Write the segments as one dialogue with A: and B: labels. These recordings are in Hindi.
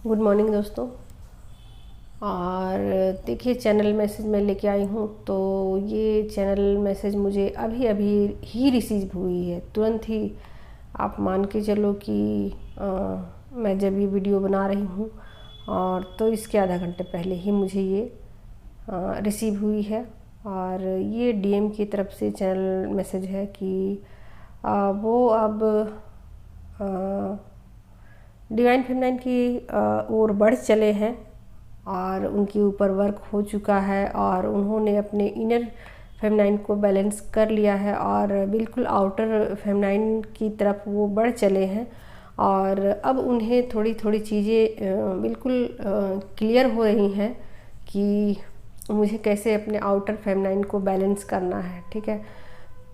A: गुड मॉर्निंग दोस्तों। और देखिए, चैनल मैसेज मैं लेके आई हूँ। तो ये चैनल मैसेज मुझे अभी अभी ही रिसीव हुई है, तुरंत ही। आप मान के चलो कि मैं जब ये वीडियो बना रही हूँ और तो इसके आधा घंटे पहले ही मुझे ये रिसीव हुई है। और ये डीएम की तरफ से चैनल मैसेज है कि वो अब डिवाइन फेमिनाइन की ओर बढ़ चले हैं और उनके ऊपर वर्क हो चुका है और उन्होंने अपने इनर फेमिनाइन को बैलेंस कर लिया है और बिल्कुल आउटर फेमिनाइन की तरफ वो बढ़ चले हैं। और अब उन्हें थोड़ी थोड़ी चीज़ें बिल्कुल क्लियर हो रही हैं कि मुझे कैसे अपने आउटर फेमिनाइन को बैलेंस करना है। ठीक है,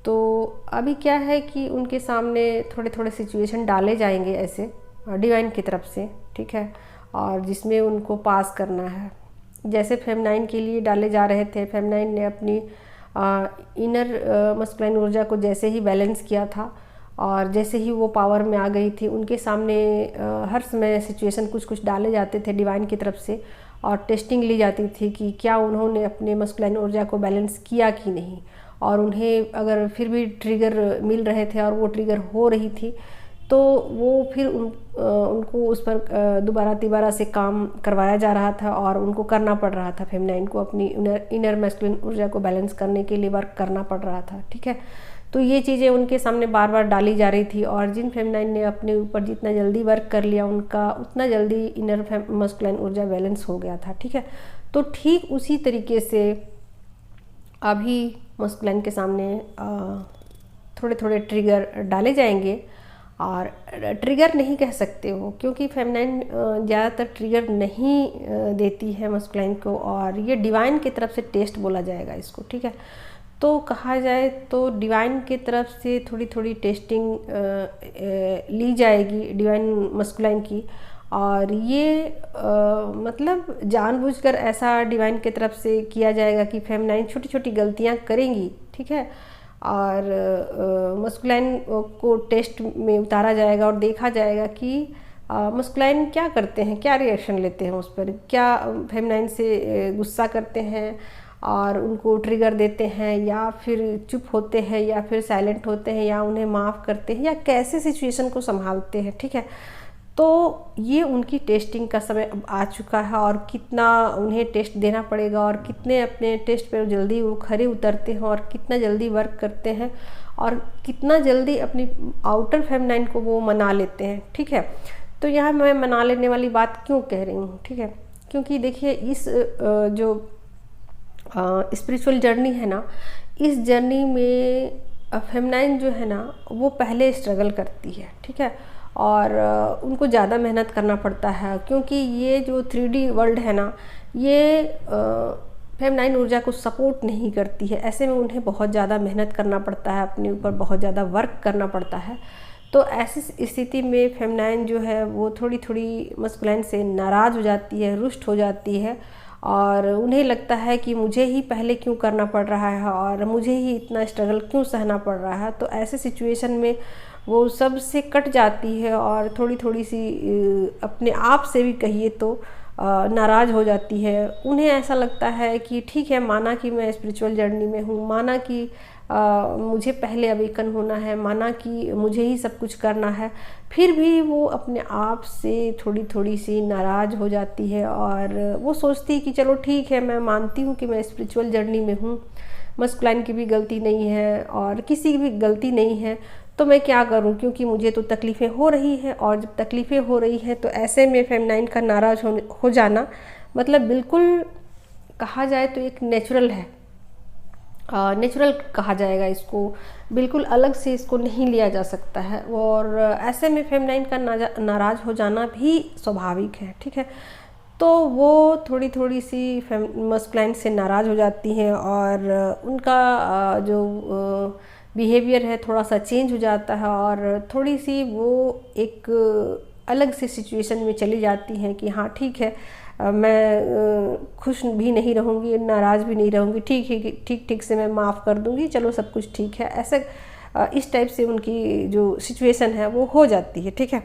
A: तो अभी क्या है कि उनके सामने थोड़े थोड़े सिचुएशन डाले जाएंगे ऐसे डिवाइन की तरफ से। ठीक है, और जिसमें उनको पास करना है। जैसे फेमिनाइन के लिए डाले जा रहे थे, फेमिनाइन ने अपनी इनर मस्कुलाइन ऊर्जा को जैसे ही बैलेंस किया था और जैसे ही वो पावर में आ गई थी, उनके सामने हर समय सिचुएशन कुछ कुछ डाले जाते थे डिवाइन की तरफ से और टेस्टिंग ली जाती थी कि क्या उन्होंने अपने मस्कुलाइन ऊर्जा को बैलेंस किया कि नहीं। और उन्हें अगर फिर भी ट्रिगर मिल रहे थे और वो ट्रिगर हो रही थी तो वो फिर उनको उस पर दोबारा तिबारा से काम करवाया जा रहा था और उनको करना पड़ रहा था। फेमिनाइन को अपनी इनर मैस्कुलिन ऊर्जा को बैलेंस करने के लिए वर्क करना पड़ रहा था। ठीक है, तो ये चीज़ें उनके सामने बार बार डाली जा रही थी और जिन फेमिनाइन ने अपने ऊपर जितना जल्दी वर्क कर लिया, उनका उतना जल्दी इनर मैस्कुलिन ऊर्जा बैलेंस हो गया था। ठीक है, तो ठीक उसी तरीके से अभी मैस्कुलिन के सामने थोड़े थोड़े ट्रिगर डाले जाएंगे। और ट्रिगर नहीं कह सकते हो क्योंकि फेमिनाइन ज़्यादातर ट्रिगर नहीं देती है मस्कुलाइन को, और ये डिवाइन की तरफ से टेस्ट बोला जाएगा इसको। ठीक है, तो कहा जाए तो डिवाइन की तरफ से थोड़ी थोड़ी टेस्टिंग ली जाएगी डिवाइन मस्कुलाइन की। और ये मतलब जानबूझकर ऐसा डिवाइन की तरफ से किया जाएगा कि फेमिनाइन छोटी छोटी गलतियाँ करेंगी। ठीक है, और मस्कुलाइन को टेस्ट में उतारा जाएगा और देखा जाएगा कि मस्कुलाइन क्या करते हैं, क्या रिएक्शन लेते हैं उस पर, क्या फेमिनाइन से गुस्सा करते हैं और उनको ट्रिगर देते हैं, या फिर चुप होते हैं, या फिर साइलेंट होते हैं, या उन्हें माफ़ करते हैं, या कैसे सिचुएशन को संभालते हैं। ठीक है, तो ये उनकी टेस्टिंग का समय अब आ चुका है और कितना उन्हें टेस्ट देना पड़ेगा और कितने अपने टेस्ट पर जल्दी वो खरे उतरते हैं और कितना जल्दी वर्क करते हैं और कितना जल्दी अपनी आउटर फेमिनाइन को वो मना लेते हैं। ठीक है, तो यहाँ मैं मना लेने वाली बात क्यों कह रही हूँ। ठीक है, क्योंकि देखिए इस जो स्पिरिचुअल जर्नी है ना, इस जर्नी में फेमिनाइन जो है ना वो पहले स्ट्रगल करती है। ठीक है, और उनको ज़्यादा मेहनत करना पड़ता है क्योंकि ये जो 3D वर्ल्ड है ना, ये फेमिनाइन ऊर्जा को सपोर्ट नहीं करती है। ऐसे में उन्हें बहुत ज़्यादा मेहनत करना पड़ता है, अपने ऊपर बहुत ज़्यादा वर्क करना पड़ता है। तो ऐसी स्थिति में फेमिनाइन जो है वो थोड़ी थोड़ी मस्कुलाइन से नाराज़ हो जाती है, रुष्ट हो जाती है और उन्हें लगता है कि मुझे ही पहले क्यों करना पड़ रहा है और मुझे ही इतना स्ट्रगल क्यों सहना पड़ रहा है। तो ऐसे सिचुएशन में वो सबसे कट जाती है और थोड़ी थोड़ी सी अपने आप से भी कहिए तो नाराज़ हो जाती है। उन्हें ऐसा लगता है कि ठीक है, माना कि मैं स्पिरिचुअल जर्नी में हूँ, माना कि मुझे पहले अवेकन होना है, माना कि मुझे ही सब कुछ करना है, फिर भी वो अपने आप से थोड़ी थोड़ी सी नाराज़ हो जाती है और वो सोचती है कि चलो ठीक है, मैं मानती हूँ कि मैं स्पिरिचुअल जर्नी में हूँ, मस्कुलाइन की भी गलती नहीं है और किसी की भी गलती नहीं है, तो मैं क्या करूं, क्योंकि मुझे तो तकलीफ़ें हो रही हैं। और जब तकलीफ़ें हो रही हैं तो ऐसे में फेमिनाइन का नाराज़ हो जाना मतलब बिल्कुल कहा जाए तो एक नेचुरल है, नेचुरल कहा जाएगा इसको, बिल्कुल अलग से इसको नहीं लिया जा सकता है। और ऐसे में फेमिनाइन का नाराज़ हो जाना भी स्वाभाविक है। ठीक है, तो वो थोड़ी थोड़ी सी मस्कुलाइन से नाराज़ हो जाती हैं और उनका जो बिहेवियर है थोड़ा सा चेंज हो जाता है और थोड़ी सी वो एक अलग से सिचुएशन में चली जाती हैं कि हाँ ठीक है, मैं खुश भी नहीं रहूँगी, नाराज़ भी नहीं रहूँगी, ठीक से मैं माफ़ कर दूँगी, चलो सब कुछ ठीक है। ऐसे इस टाइप से उनकी जो सिचुएशन है वो हो जाती है। ठीक है,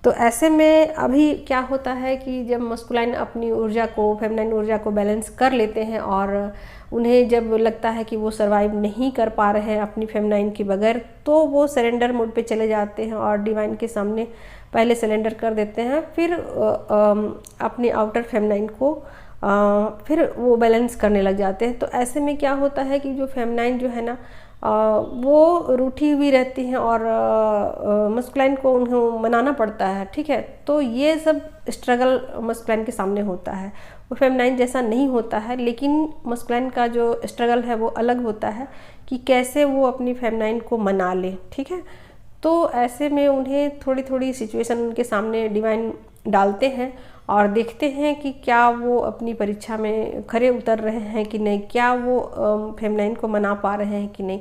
A: तो ऐसे में अभी क्या होता है कि जब मस्कुलाइन अपनी ऊर्जा को, फेमिनाइन ऊर्जा को बैलेंस कर लेते हैं और उन्हें जब लगता है कि वो सर्वाइव नहीं कर पा रहे हैं अपनी फेमिनाइन के बगैर, तो वो सरेंडर मोड पे चले जाते हैं और डिवाइन के सामने पहले सरेंडर कर देते हैं, फिर अपनी आउटर फेमिनाइन को फिर वो बैलेंस करने लग जाते हैं। तो ऐसे में क्या होता है कि जो फेमिनाइन जो है ना वो रूठी हुई रहती हैं और मस्कुलाइन को उन्हें मनाना पड़ता है, ठीक है। तो ये सब स्ट्रगल मस्कुलाइन के सामने होता है। वो फेमिनाइन जैसा नहीं होता है, लेकिन मस्कुलाइन का जो स्ट्रगल है वो अलग होता है कि कैसे वो अपनी फेमिनाइन को मना ले, ठीक है। तो ऐसे में उन्हें थोड़ी थोड़ी सिचुएशन उनके सामने डिवाइन डालते हैं और देखते हैं कि क्या वो अपनी परीक्षा में खरे उतर रहे हैं कि नहीं, क्या वो फेमिनाइन को मना पा रहे हैं कि नहीं।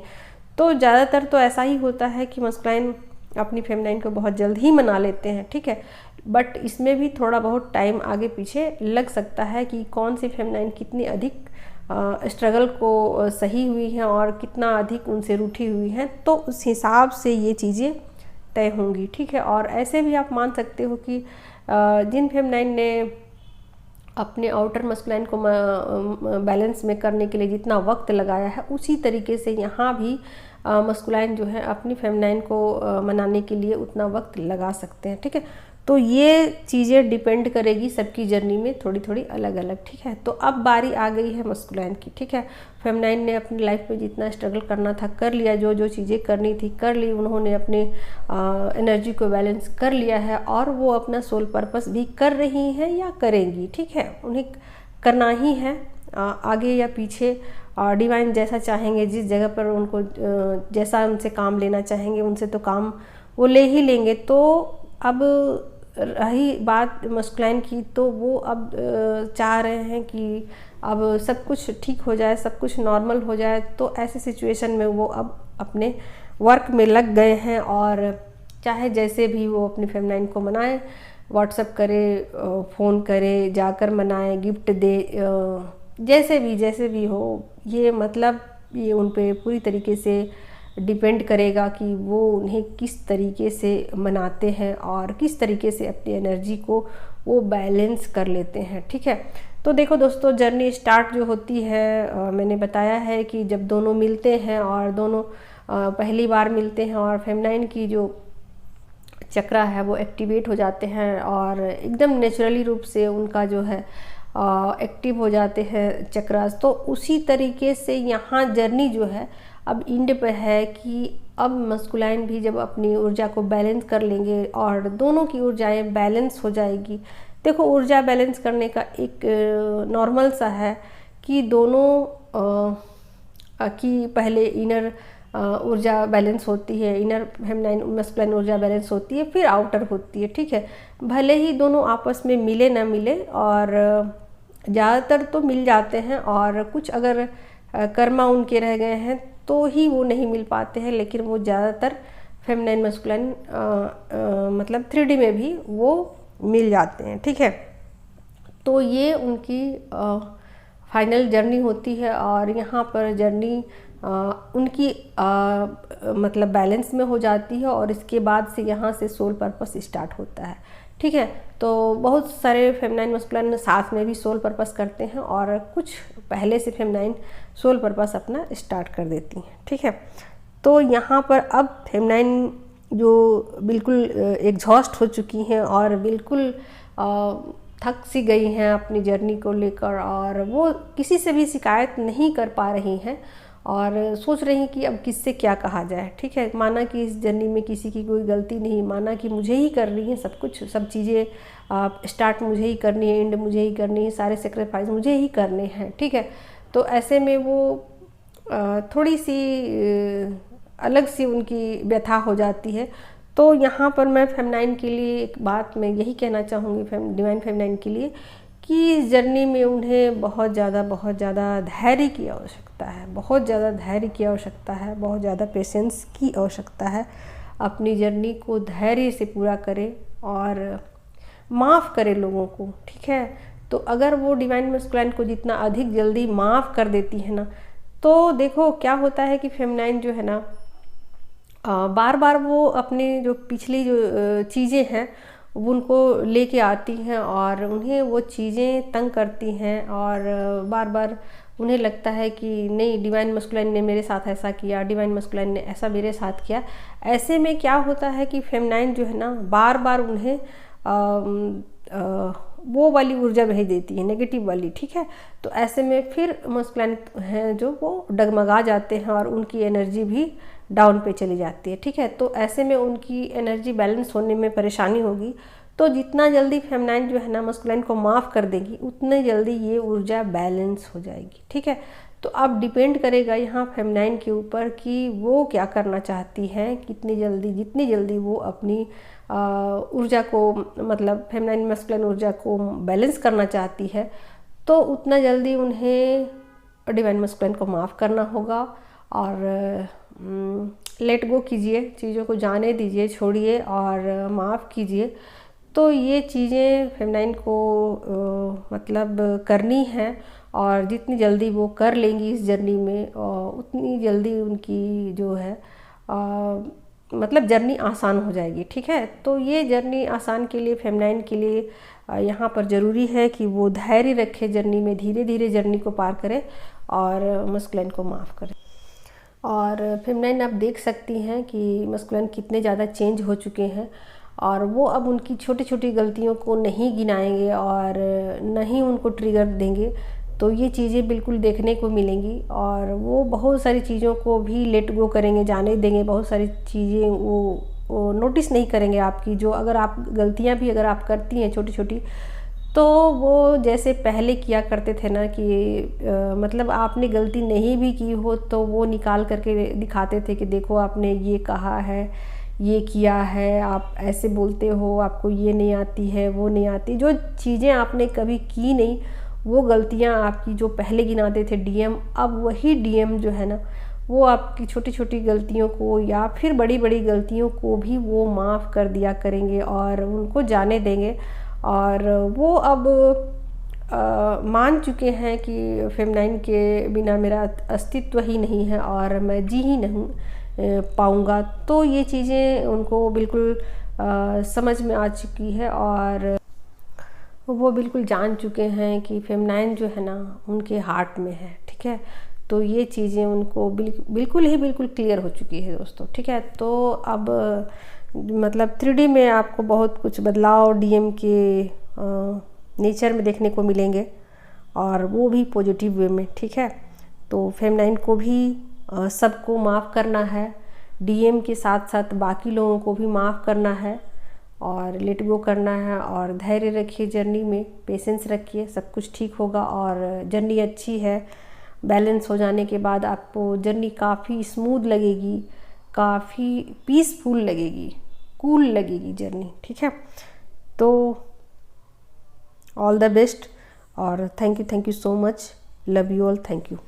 A: तो ज़्यादातर तो ऐसा ही होता है कि मस्कुलाइन अपनी फेमिनाइन को बहुत जल्द ही मना लेते हैं, ठीक है। बट इसमें भी थोड़ा बहुत टाइम आगे पीछे लग सकता है कि कौन सी फेमिनाइन कितनी अधिक स्ट्रगल को सही हुई है और कितना अधिक उनसे रूठी हुई है, तो उस हिसाब से ये चीज़ें तय होंगी, ठीक है। और ऐसे भी आप मान सकते हो कि जिन फेमिनाइन ने अपने आउटर मस्कुलाइन को बैलेंस में करने के लिए जितना वक्त लगाया है, उसी तरीके से यहाँ भी मस्कुलाइन जो है अपनी फेमिनाइन को मनाने के लिए उतना वक्त लगा सकते हैं, ठीक है। तो ये चीज़ें डिपेंड करेगी सबकी जर्नी में थोड़ी थोड़ी अलग अलग, ठीक है। तो अब बारी आ गई है मस्कुलाइन की, ठीक है। फेमिनाइन ने अपनी लाइफ में जितना स्ट्रगल करना था कर लिया, जो जो चीज़ें करनी थी कर ली, उन्होंने अपने एनर्जी को बैलेंस कर लिया है और वो अपना सोल पर्पस भी कर रही हैं या करेंगी, ठीक है। उन्हें करना ही है, आगे या पीछे डिवाइन जैसा चाहेंगे, जिस जगह पर उनको जैसा उनसे काम लेना चाहेंगे उनसे तो काम वो ले ही लेंगे। तो अब रही बात मस्कुलाइन की, तो वो अब चाह रहे हैं कि अब सब कुछ ठीक हो जाए, सब कुछ नॉर्मल हो जाए। तो ऐसे सिचुएशन में वो अब अपने वर्क में लग गए हैं और चाहे जैसे भी वो अपनी फेमिनाइन को मनाएं, व्हाट्सएप करे, फ़ोन करे, जाकर मनाएं, गिफ्ट दे, जैसे भी हो, ये मतलब ये उन पे पूरी तरीके से डिपेंड करेगा कि वो उन्हें किस तरीके से मनाते हैं और किस तरीके से अपनी एनर्जी को वो बैलेंस कर लेते हैं, ठीक है। तो देखो दोस्तों, जर्नी स्टार्ट जो होती है, मैंने बताया है कि जब दोनों मिलते हैं और दोनों पहली बार मिलते हैं और फेमिनाइन की जो चक्रा है वो एक्टिवेट हो जाते हैं और एकदम नेचुरली रूप से उनका जो है एक्टिव हो जाते हैं चक्रास। तो उसी तरीके से यहाँ जर्नी जो है अब एंड पे है कि अब मस्कुलाइन भी जब अपनी ऊर्जा को बैलेंस कर लेंगे और दोनों की ऊर्जाएं बैलेंस हो जाएगी। देखो, ऊर्जा बैलेंस करने का एक नॉर्मल सा है कि दोनों की पहले इनर ऊर्जा बैलेंस होती है, इनर फेमिनाइन मस्कुलाइन ऊर्जा बैलेंस होती है, फिर आउटर होती है, ठीक है। भले ही दोनों आपस में मिले ना मिले, और ज़्यादातर तो मिल जाते हैं, और कुछ अगर कर्मा उनके रह गए हैं तो ही वो नहीं मिल पाते हैं, लेकिन वो ज़्यादातर फेमिनाइन मस्कुलाइन मतलब 3D में भी वो मिल जाते हैं, ठीक है। तो ये उनकी फाइनल जर्नी होती है और यहाँ पर जर्नी उनकी मतलब बैलेंस में हो जाती है और इसके बाद से यहाँ से सोल पर्पस स्टार्ट होता है, ठीक है। तो बहुत सारे फेमिनाइन मस्कुलाइन साथ में भी सोल पर्पस करते हैं और कुछ पहले से फेमिनाइन सोल पर्पस अपना स्टार्ट कर देती हैं, ठीक है। तो यहाँ पर अब फेमिनाइन जो बिल्कुल एग्जॉस्ट हो चुकी हैं और बिल्कुल थक सी गई हैं अपनी जर्नी को लेकर, और वो किसी से भी शिकायत नहीं कर पा रही हैं और सोच रही कि अब किससे क्या कहा जाए, ठीक है। माना कि इस जर्नी में किसी की कोई गलती नहीं, माना कि मुझे ही करनी है सब कुछ, सब चीज़ें स्टार्ट मुझे ही करनी है, एंड मुझे ही करनी है, सारे सेक्रीफाइस मुझे ही करने हैं, ठीक है। तो ऐसे में वो थोड़ी सी अलग सी उनकी व्यथा हो जाती है। तो यहाँ पर मैं फेमिनाइन के लिए एक बात मैं यही कहना चाहूँगी, डिवाइन फेमिनाइन के लिए, कि इस जर्नी में उन्हें बहुत ज़्यादा धैर्य की आवश्यकता है, बहुत ज़्यादा धैर्य की आवश्यकता है, बहुत ज़्यादा पेशेंस की आवश्यकता है। अपनी जर्नी को धैर्य से पूरा करें और माफ़ करें लोगों को, ठीक है। तो अगर वो डिवाइन मस्कुलाइन को जितना अधिक जल्दी माफ़ कर देती है ना, तो देखो क्या होता है कि फेमिनाइन जो है ना बार बार वो अपनी जो पिछली जो चीज़ें हैं उनको लेके आती हैं और उन्हें वो चीज़ें तंग करती हैं और बार बार उन्हें लगता है कि नहीं, डिवाइन मस्कुलाइन ने मेरे साथ ऐसा किया, डिवाइन मस्कुलाइन ने ऐसा मेरे साथ किया। ऐसे में क्या होता है कि फेमिनाइन जो है ना बार बार उन्हें वो वाली ऊर्जा भेज देती है, नेगेटिव वाली, ठीक है। तो ऐसे में फिर मस्कुलाइन हैं जो वो डगमगा जाते हैं और उनकी एनर्जी भी डाउन पे चली जाती है, ठीक है। तो ऐसे में उनकी एनर्जी बैलेंस होने में परेशानी होगी। तो जितना जल्दी फेमिनाइन जो है ना मस्कुलाइन को माफ़ कर देगी, उतने जल्दी ये ऊर्जा बैलेंस हो जाएगी, ठीक है। तो अब डिपेंड करेगा यहाँ फेमिनाइन के ऊपर कि वो क्या करना चाहती हैं, कितनी जल्दी, जितनी जल्दी वो अपनी ऊर्जा को, मतलब फेमिनाइन मस्कुलाइन ऊर्जा को बैलेंस करना चाहती है, तो उतना जल्दी उन्हें डिवाइन मस्कुलाइन को माफ़ करना होगा और लेट गो कीजिए, चीज़ों को जाने दीजिए, छोड़िए और माफ़ कीजिए। तो ये चीज़ें फेमिनाइन को मतलब करनी है और जितनी जल्दी वो कर लेंगी इस जर्नी में उतनी जल्दी उनकी जो है मतलब जर्नी आसान हो जाएगी, ठीक है। तो ये जर्नी आसान के लिए फेमिनाइन के लिए यहाँ पर ज़रूरी है कि वो धैर्य रखे जर्नी में, धीरे धीरे जर्नी को पार करें और मस्कुलाइन को माफ़ करें। और फेमिनाइन आप देख सकती हैं कि मस्कुलाइन कितने ज़्यादा चेंज हो चुके हैं और वो अब उनकी छोटी छोटी गलतियों को नहीं गिनाएंगे और नहीं उनको ट्रिगर देंगे। तो ये चीज़ें बिल्कुल देखने को मिलेंगी और वो बहुत सारी चीज़ों को भी लेट गो करेंगे, जाने देंगे। बहुत सारी चीज़ें वो नोटिस नहीं करेंगे आपकी, जो अगर आप गलतियां भी अगर आप करती हैं छोटी छोटी, तो वो जैसे पहले किया करते थे ना कि मतलब आपने गलती नहीं भी की हो तो वो निकाल करके दिखाते थे कि देखो आपने ये कहा है, ये किया है, आप ऐसे बोलते हो, आपको ये नहीं आती है, वो नहीं आती। जो चीज़ें आपने कभी की नहीं, वो गलतियां आपकी जो पहले गिनाते थे डीएम, अब वही डीएम जो है ना वो आपकी छोटी छोटी गलतियों को या फिर बड़ी बड़ी गलतियों को भी वो माफ़ कर दिया करेंगे और उनको जाने देंगे। और वो अब मान चुके हैं कि फेमिनाइन के बिना मेरा अस्तित्व ही नहीं है और मैं जी ही नहीं पाऊँगा। तो ये चीज़ें उनको बिल्कुल समझ में आ चुकी है और वो बिल्कुल जान चुके हैं कि फेमिनाइन जो है ना उनके हार्ट में है, ठीक है। तो ये चीज़ें उनको बिल्कुल क्लियर हो चुकी है दोस्तों, ठीक है। तो अब मतलब 3D में आपको बहुत कुछ बदलाव डीएम के नेचर में देखने को मिलेंगे और वो भी पॉजिटिव वे में, ठीक है। तो फेमिनाइन को भी सबको माफ़ करना है, डीएम के साथ साथ बाकी लोगों को भी माफ़ करना है और लेट गो करना है और धैर्य रखिए जर्नी में, पेशेंस रखिए, सब कुछ ठीक होगा। और जर्नी अच्छी है, बैलेंस हो जाने के बाद आपको जर्नी काफ़ी स्मूथ लगेगी, काफ़ी पीसफुल लगेगी, कूल लगेगी जर्नी, ठीक है। तो ऑल द बेस्ट और thank you so much, love you all, thank you.